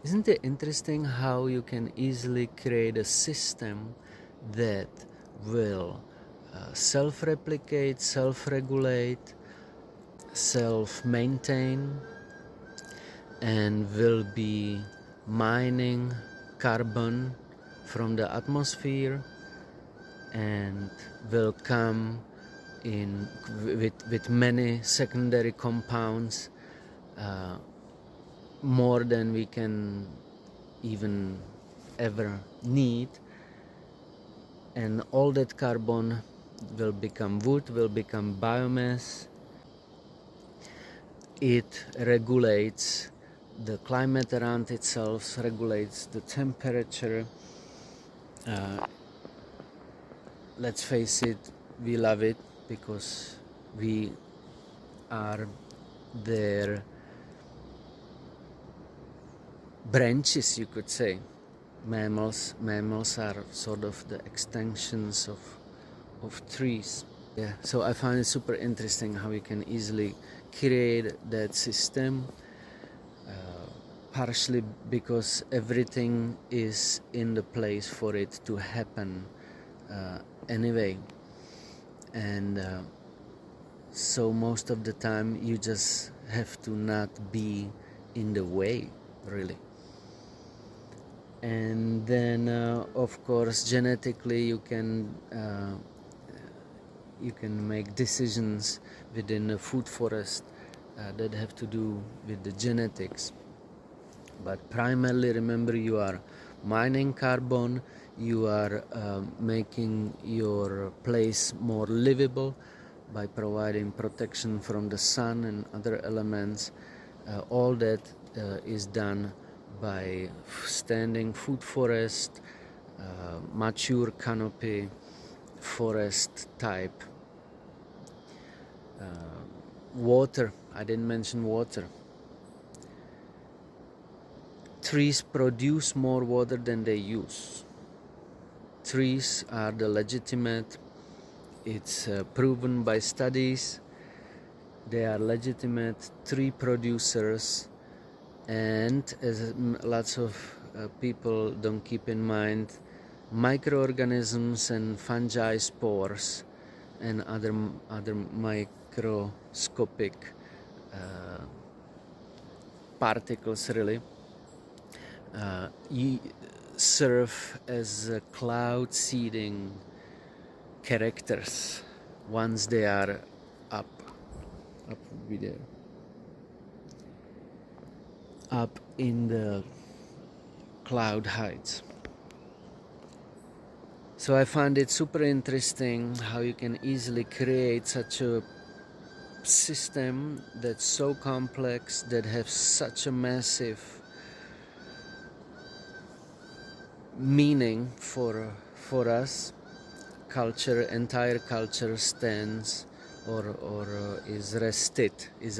Isn't it interesting how you can easily create a system that will self-replicate, self-regulate, self-maintain, and will be mining carbon from the atmosphere and will come in with many secondary compounds, uh, more than we can even ever need, and all that carbon will become wood, will become biomass. It regulates the climate around itself, regulates the temperature. Let's face it, we love it because we are their branches, you could say. Mammals are sort of the extensions of trees. Yeah, so I find it super interesting how you can easily create that system, partially because everything is in the place for it to happen anyway, and so most of the time you just have to not be in the way, really. And then of course genetically you can make decisions within a food forest that have to do with the genetics. But primarily, remember, you are mining carbon, you are making your place more livable by providing protection from the sun and other elements. All that is done by standing food forest, mature canopy forest type. Water, I didn't mention water. Trees produce more water than they use. Trees are the legitimate, it's proven by studies, they are legitimate tree producers, and as lots of people don't keep in mind, microorganisms and fungi spores and other microscopic particles really serve as cloud seeding characters once they are up would be there, up in the cloud heights. So I find it super interesting how you can easily create such a system that's so complex, that has such a massive meaning for us. Entire culture stands or is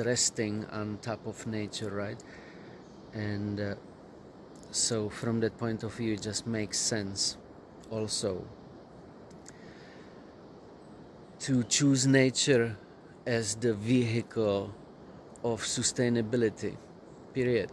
resting on top of nature, right? And so from that point of view it just makes sense also to choose nature as the vehicle of sustainability, period.